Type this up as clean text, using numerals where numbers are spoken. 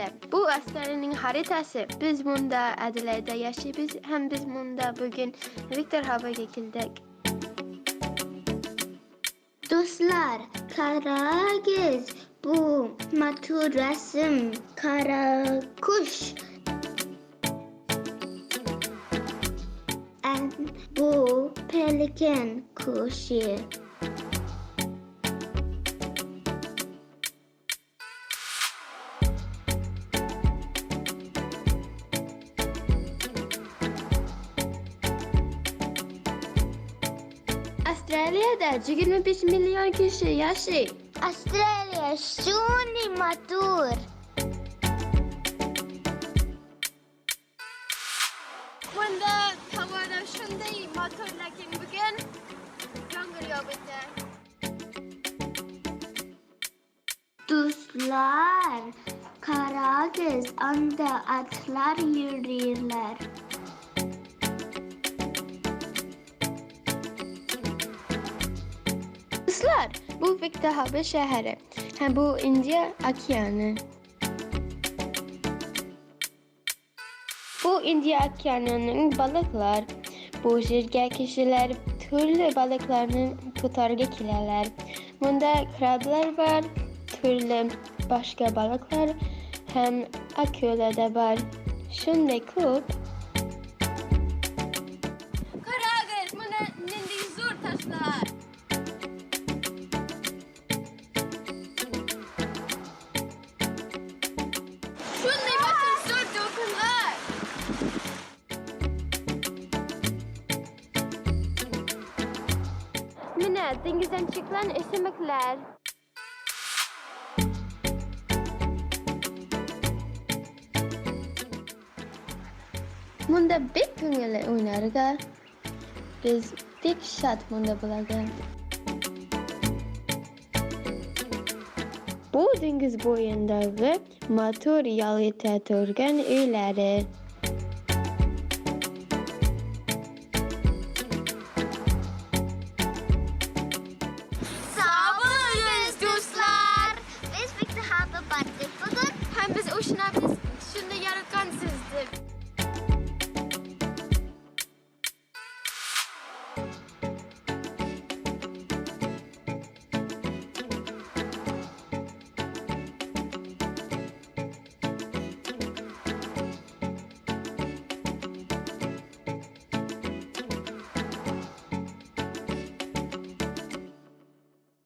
Avustralya. Bu Avustralya'nın haritası. Biz bunda Adelaide'de yaşayırız. Hem biz bunda bugün Victor Harbour'a geldik. Dostlar, Karagöz bu matur resim, kara kuş. Bu pelikan kuşu. Avustralya'da 25 milyon kişi yaşıyor. Australia şuni matur. Bunda havada şunday motor lakin bugün yağmur yağdı. Dostlar, Karagöz anda atlar yürürler. Dostlar, bu Victor Harbour şehri. Hem bu India Okyanı. Bu India Okyanı'nın balıklar, bu jirge kişiler türlü balıklarını tutarga kilerler. Bunda krablar var, türlü başka balıklar, hem akula da var. Şunday kup. Karagöz, buna nindi zor taşlar. Şunday bakın zor dokunlar. Mine, denizden çıkan eşimekler. Bunda bek güngeli oynarga. Biz bek şat bunda bulaga. Bu deniz boyundagi motor yo'li turgan uylar.